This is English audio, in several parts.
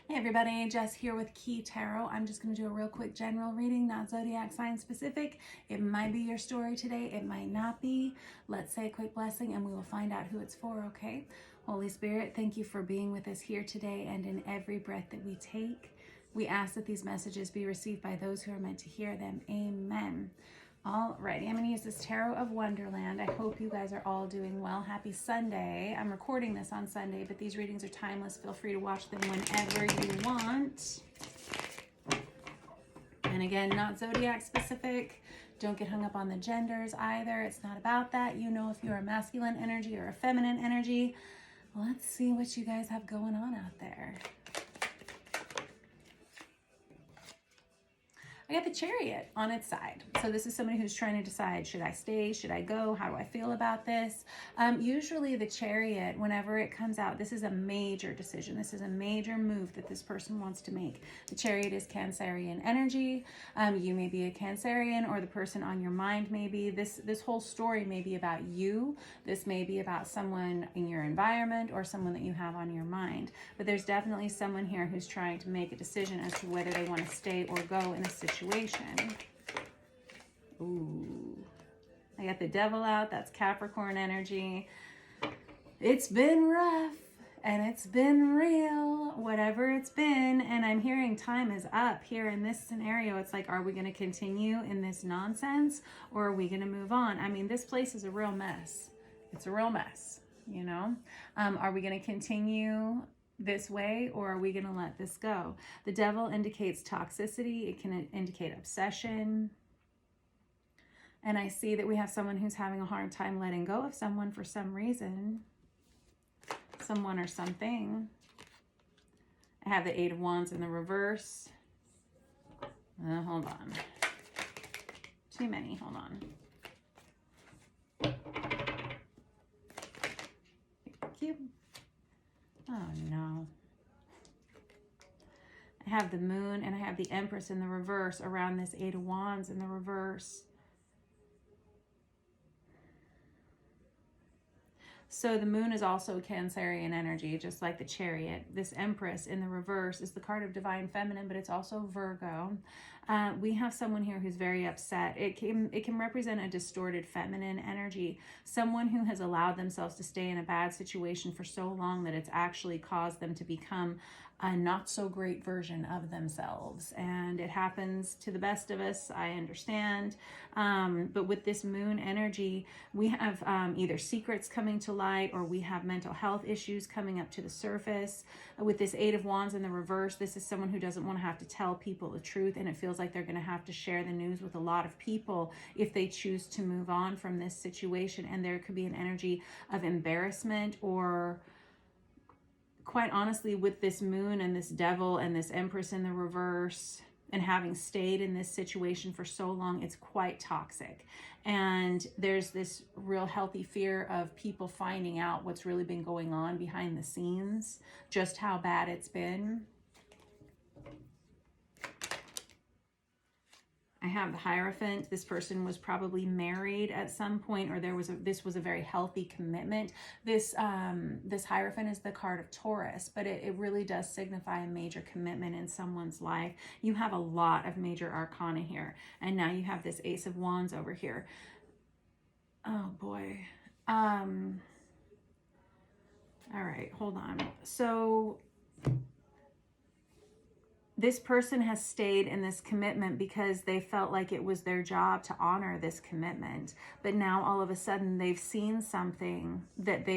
Hey everybody, Jess here with Key Tarot. I'm just going to do a real quick general reading, not zodiac sign specific. It might be your story today, it might not be. Let's say a quick blessing and we will find out who it's for, okay? Holy Spirit, thank you for being with us here today and in every breath that we take. We ask that these messages be received by those who are meant to hear them. Amen. Alrighty, I'm going to use this Tarot of Wonderland. I hope you guys are all doing well. Happy Sunday. I'm recording this on Sunday, but these readings are timeless. Feel free to watch them whenever you want. And again, not zodiac specific. Don't get hung up on the genders either. It's not about that. You know if you're a masculine energy or a feminine energy. Let's see what you guys have going on out there. I got the Chariot on its side. So this is somebody who's trying to decide, should I stay? Should I go? How do I feel about this? Usually the Chariot, whenever it comes out, this is a major decision. This is a major move that this person wants to make. The Chariot is Cancerian energy. You may be a Cancerian, or the person on your mind may be. This whole story may be about you. This may be about someone in your environment or someone that you have on your mind. But there's definitely someone here who's trying to make a decision as to whether they want to stay or go in a situation. Ooh, I got the Devil out. That's Capricorn energy. It's been rough and it's been real, whatever it's been. And I'm hearing time is up here in this scenario. It's like, are we going to continue in this nonsense or are we going to move on? I mean, this place is a real mess. It's a real mess, you know? Are we going to continue this way, or are we going to let this go? The Devil indicates toxicity. It can indicate obsession. And I see that we have someone who's having a hard time letting go of someone for some reason. Someone or something. I have the Eight of Wands in the reverse. Hold on. Too many. Hold on. Thank you. Oh no. I have the Moon and I have the Empress in the reverse around this Eight of Wands in the reverse. So the Moon is also Cancerian energy, just like the Chariot. This Empress in the reverse is the card of Divine Feminine, but it's also Virgo. We have someone here who's very upset. It can represent a distorted feminine energy. Someone who has allowed themselves to stay in a bad situation for so long that it's actually caused them to become a not so great version of themselves. And it happens to the best of us, I understand. But with this Moon energy, we have either secrets coming to light, or we have mental health issues coming up to the surface. With this Eight of Wands in the reverse, this is someone who doesn't want to have to tell people the truth, and it feels like they're going to have to share the news with a lot of people if they choose to move on from this situation. And there could be an energy of embarrassment, or quite honestly, with this Moon and this Devil and this Empress in the reverse, and having stayed in this situation for so long, it's quite toxic. And there's this real healthy fear of people finding out what's really been going on behind the scenes, just how bad it's been. I have the Hierophant. This person was probably married at some point, or this was a very healthy commitment. This Hierophant is the card of Taurus, but it really does signify a major commitment in someone's life. You have a lot of major arcana here, and now you have this Ace of Wands over here. Oh boy. All right, hold on. So this person has stayed in this commitment because they felt like it was their job to honor this commitment. But now all of a sudden they've seen something that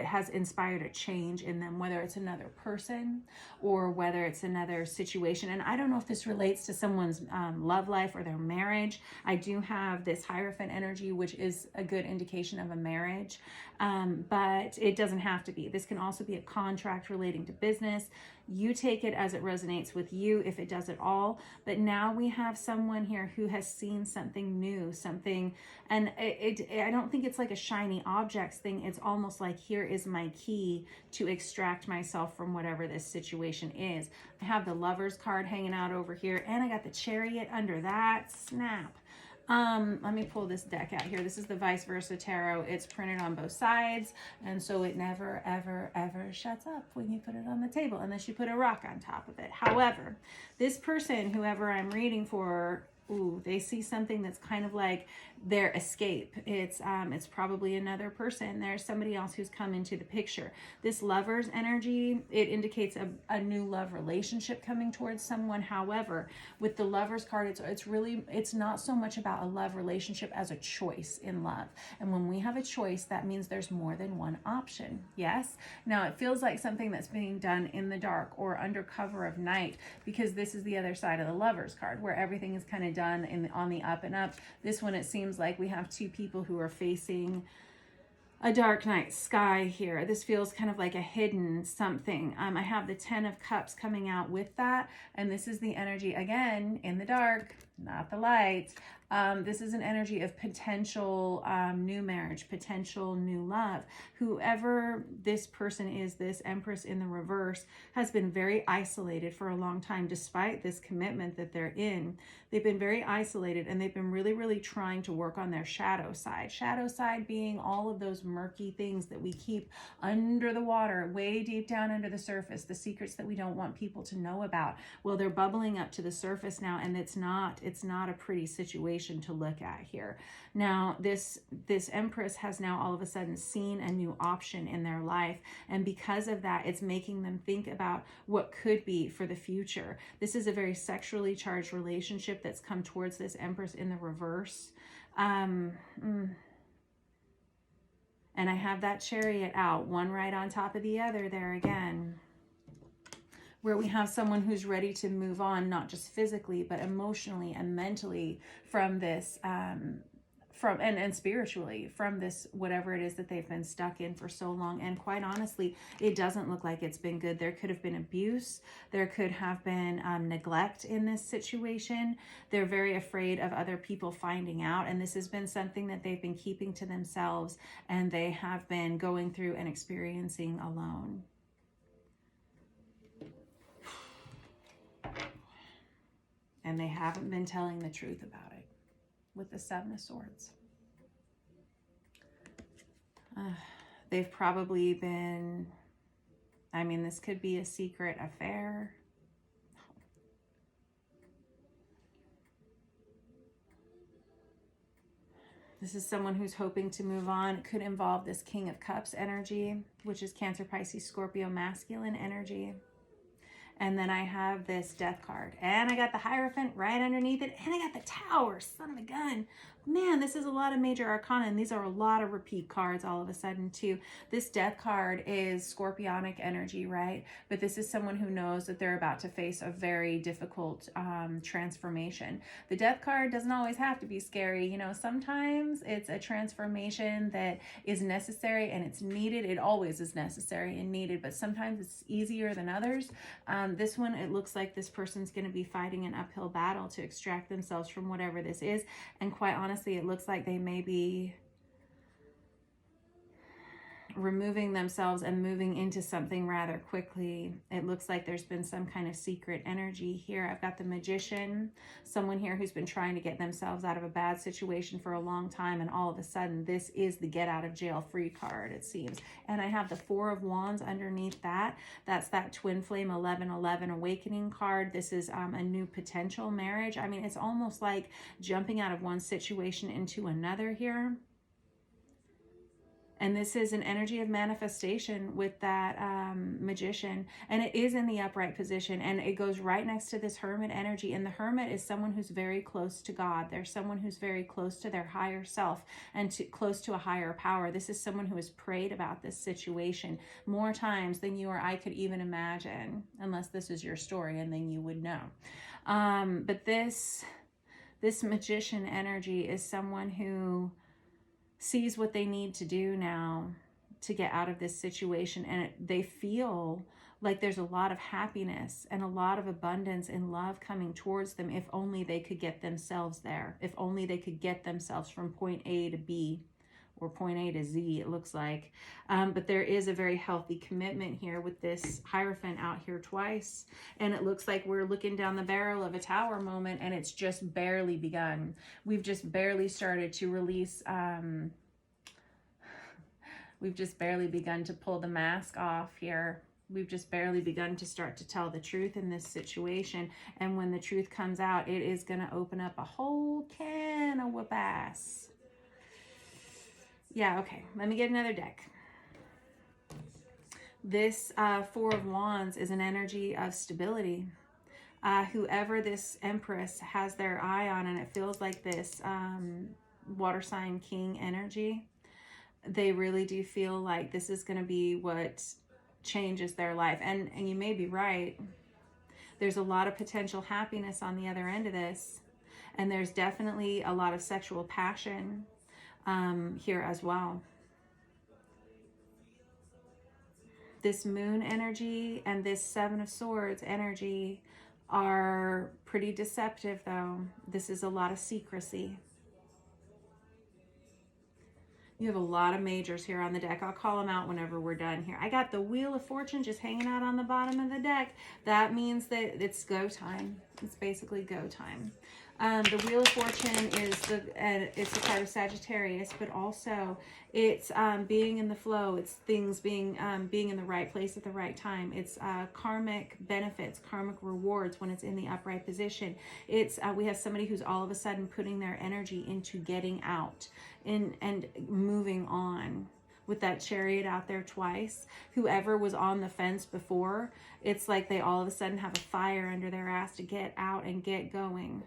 has inspired a change in them, whether it's another person or whether it's another situation. And I don't know if this relates to someone's love life or their marriage. I do have this Hierophant energy, which is a good indication of a marriage, but it doesn't have to be. This can also be a contract relating to business. You take it as it resonates with you, if it does at all. But now we have someone here who has seen something new, something, and I don't think it's like a shiny objects thing. It's almost like, here is my key to extract myself from whatever this situation is. I have the Lovers card hanging out over here, and I got the Chariot under that. Snap. Let me pull this deck out here. This is the Vice Versa Tarot. It's printed on both sides, and so it never, ever, ever shuts up when you put it on the table, unless you put a rock on top of it. However, this person, whoever I'm reading for, ooh, they see something that's kind of like their escape. It's probably another person. There's somebody else who's come into the picture. This Lover's energy, it indicates a new love relationship coming towards someone. However, with the Lover's card, it's not so much about a love relationship as a choice in love. And when we have a choice, that means there's more than one option. Yes? Now, it feels like something that's being done in the dark or under cover of night, because this is the other side of the Lover's card, where everything is kind of done on the up and up. This one, it seems like we have two people who are facing a dark night sky here. This feels kind of like a hidden something. I have the 10 of Cups coming out with that, and this is the energy, again, in the dark, not the light. This is an energy of potential new marriage, potential new love. Whoever this person is, this Empress in the reverse, has been very isolated for a long time, despite this commitment that they're in. They've been very isolated, and they've been really, really trying to work on their shadow side. Shadow side being all of those murky things that we keep under the water, way deep down under the surface, the secrets that we don't want people to know about. Well, they're bubbling up to the surface now, and it's not a pretty situation to look at here. Now, this Empress has now all of a sudden seen a new option in their life, and because of that, it's making them think about what could be for the future. This is a very sexually charged relationship that's come towards this Empress in the reverse. And I have that Chariot out, one right on top of the other there again, where we have someone who's ready to move on, not just physically, but emotionally and mentally from this, and spiritually from this, whatever it is that they've been stuck in for so long. And quite honestly, it doesn't look like it's been good. There could have been abuse. There could have been neglect in this situation. They're very afraid of other people finding out. And this has been something that they've been keeping to themselves, and they have been going through and experiencing alone. And they haven't been telling the truth about it with the Seven of Swords. They've probably been, this could be a secret affair. This is someone who's hoping to move on. It could involve this King of Cups energy, which is Cancer, Pisces, Scorpio, masculine energy. And then I have this Death card. And I got the Hierophant right underneath it. And I got the Tower, son of a gun. Man, this is a lot of major arcana, and these are a lot of repeat cards all of a sudden too. This Death card is Scorpionic energy, right? But this is someone who knows that they're about to face a very difficult transformation. The Death card doesn't always have to be scary. You know, sometimes it's a transformation that is necessary and it's needed. It always is necessary and needed, but sometimes it's easier than others. This one, it looks like this person's going to be fighting an uphill battle to extract themselves from whatever this is. And quite honestly, it looks like they may be removing themselves and moving into something rather quickly. It looks like there's been some kind of secret energy here. I've got the Magician, someone here who's been trying to get themselves out of a bad situation for a long time, and all of a sudden this is the get out of jail free card, it seems. And I have the Four of Wands underneath that. That's that Twin Flame 1111 awakening card. This is a new potential marriage. It's almost like jumping out of one situation into another here. And this is an energy of manifestation with that Magician. And it is in the upright position. And it goes right next to this Hermit energy. And the Hermit is someone who's very close to God. They're someone who's very close to their higher self and close to a higher power. This is someone who has prayed about this situation more times than you or I could even imagine. Unless this is your story, and then you would know. But this Magician energy is someone who sees what they need to do now to get out of this situation, and they feel like there's a lot of happiness and a lot of abundance and love coming towards them if only they could get themselves there, if only they could get themselves from point A to B or point A to Z, it looks like. But there is a very healthy commitment here with this Hierophant out here twice. And it looks like we're looking down the barrel of a Tower moment, and it's just barely begun. We've just barely started to release, we've just barely begun to pull the mask off here. We've just barely begun to start to tell the truth in this situation. And when the truth comes out, it is going to open up a whole can of whoop ass. Yeah, okay. Let me get another deck. This Four of Wands is an energy of stability. Whoever this Empress has their eye on, and it feels like this water sign king energy, they really do feel like this is going to be what changes their life. And you may be right. There's a lot of potential happiness on the other end of this. And there's definitely a lot of sexual passion here as well. This Moon energy and this Seven of Swords energy are pretty deceptive, though. This is a lot of secrecy. You have a lot of majors here on the deck. I'll call them out whenever we're done here. I got the Wheel of Fortune just hanging out on the bottom of the deck. That means that it's go time. It's basically go time. The Wheel of Fortune is it's a card of Sagittarius, but also it's being in the flow. It's things being in the right place at the right time. It's karmic benefits, karmic rewards when it's in the upright position. It's we have somebody who's all of a sudden putting their energy into getting out and moving on. With that Chariot out there twice, whoever was on the fence before, it's like they all of a sudden have a fire under their ass to get out and get going.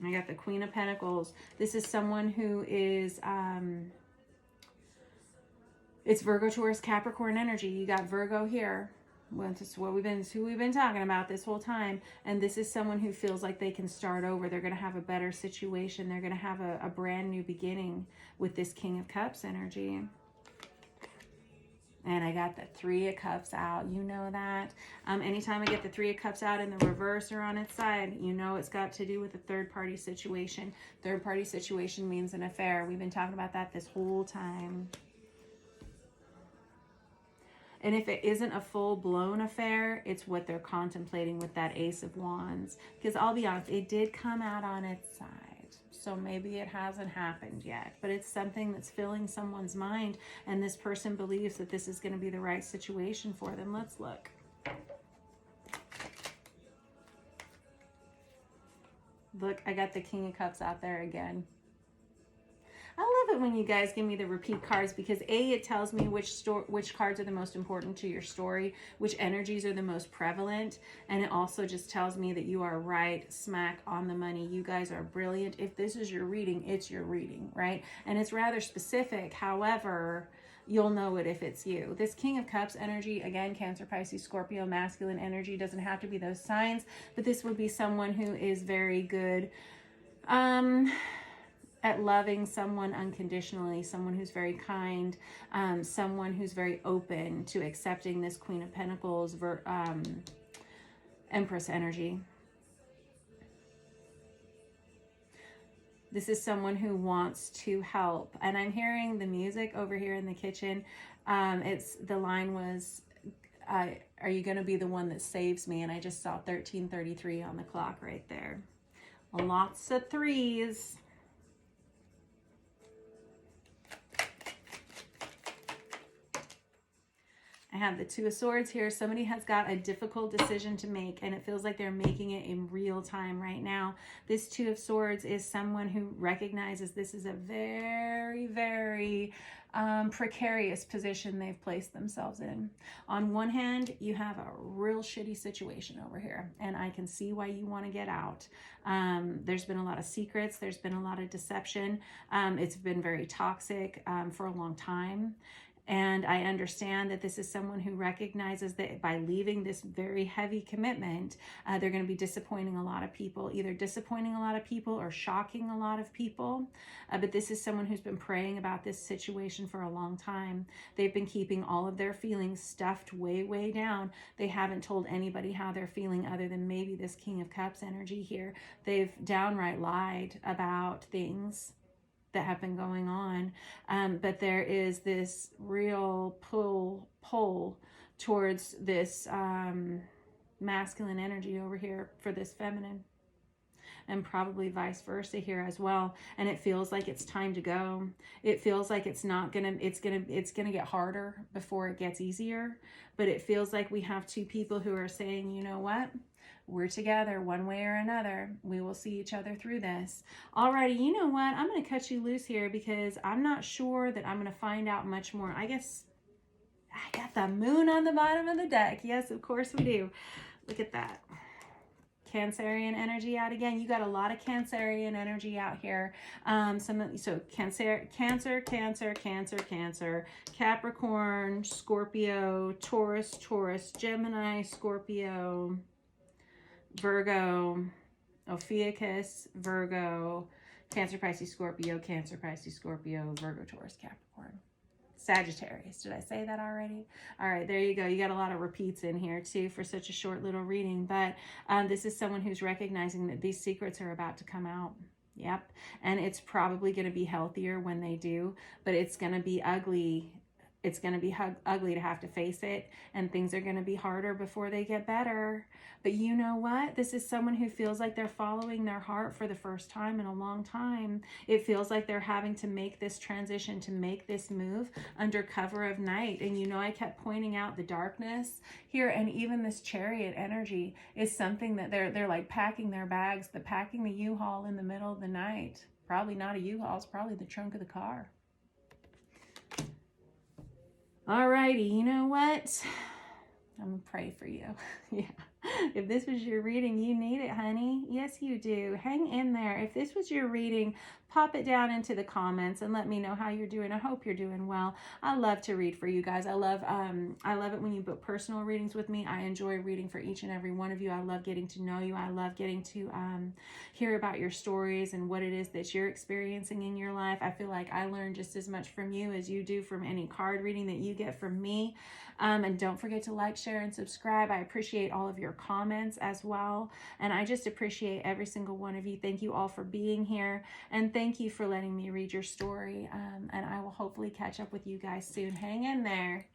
I got the Queen of Pentacles. This is someone who is, it's Virgo, Taurus, Capricorn energy. You got Virgo here. Well, this is what who we've been talking about this whole time. And this is someone who feels like they can start over. They're going to have a better situation. They're going to have a brand new beginning with this King of Cups energy. And I got the Three of Cups out. You know that. Anytime I get the Three of Cups out in the reverse or on its side, you know it's got to do with a third-party situation. Third-party situation means an affair. We've been talking about that this whole time. And if it isn't a full-blown affair, it's what they're contemplating with that Ace of Wands. Because I'll be honest, it did come out on its side. So maybe it hasn't happened yet. But it's something that's filling someone's mind. And this person believes that this is going to be the right situation for them. Let's look. Look, I got the King of Cups out there again. I love it when you guys give me the repeat cards because A, it tells me which cards are the most important to your story, which energies are the most prevalent, and it also just tells me that you are right smack on the money. You guys are brilliant. If this is your reading, it's your reading, right? And it's rather specific. However, you'll know it if it's you. This King of Cups energy, again, Cancer, Pisces, Scorpio, masculine energy, doesn't have to be those signs, but this would be someone who is very good at loving someone unconditionally, someone who's very kind, someone who's very open to accepting this Queen of Pentacles, Empress energy. This is someone who wants to help. And I'm hearing the music over here in the kitchen. The line was, are you going to be the one that saves me? And I just saw 13:33 on the clock right there. Lots of threes. I have the Two of Swords here. Somebody has got a difficult decision to make, and it feels like they're making it in real time right now. This Two of Swords is someone who recognizes this is a very, very precarious position they've placed themselves in. On one hand, you have a real shitty situation over here, and I can see why you want to get out. There's been a lot of secrets. There's been a lot of deception. It's been very toxic for a long time. And I understand that this is someone who recognizes that by leaving this very heavy commitment, they're going to be disappointing a lot of people, either disappointing a lot of people or shocking a lot of people. But this is someone who's been praying about this situation for a long time. They've been keeping all of their feelings stuffed way, way down. They haven't told anybody how they're feeling other than maybe this King of Cups energy here. They've downright lied about things that have been going on, but there is this real pull towards this masculine energy over here for this feminine, and probably vice versa here as well. And it feels like it's time to go. It feels like it's gonna get harder before it gets easier, but it feels like we have two people who are saying, you know what, we're together one way or another. We will see each other through this. Alrighty, you know what? I'm going to cut you loose here because I'm not sure that I'm going to find out much more. I guess I got the moon on the bottom of the deck. Yes, of course we do. Look at that. Cancerian energy out again. You got a lot of Cancerian energy out here. So Cancer, Capricorn, Scorpio, Taurus, Gemini, Scorpio, Virgo, Ophiuchus, Virgo, Cancer, Pisces, Scorpio, Virgo, Taurus, Capricorn, Sagittarius. Did I say that already? All right, there you go. You got a lot of repeats in here too for such a short little reading, but this is someone who's recognizing that these secrets are about to come out. Yep, and it's probably going to be healthier when they do, but it's going to be ugly. It's going to be ugly to have to face it, and things are going to be harder before they get better. But you know what? This is someone who feels like they're following their heart for the first time in a long time. It feels like they're having to make this transition, to make this move under cover of night. And you know, I kept pointing out the darkness here, and even this Chariot energy is something that they're like packing their bags, packing the U-Haul in the middle of the night. Probably not a U-Haul, it's probably the trunk of the car. Alrighty, you know what? I'm gonna pray for you. Yeah. If this was your reading, you need it, honey. Yes, you do. Hang in there. If this was your reading, pop it down into the comments and let me know how you're doing. I hope you're doing well. I love to read for you guys. I love it when you book personal readings with me. I enjoy reading for each and every one of you. I love getting to know you. I love getting to hear about your stories and what it is that you're experiencing in your life. I feel like I learn just as much from you as you do from any card reading that you get from me. And don't forget to like, share, and subscribe. I appreciate all of your comments as well. And I just appreciate every single one of you. Thank you all for being here. And thank you for letting me read your story. And I will hopefully catch up with you guys soon. Hang in there.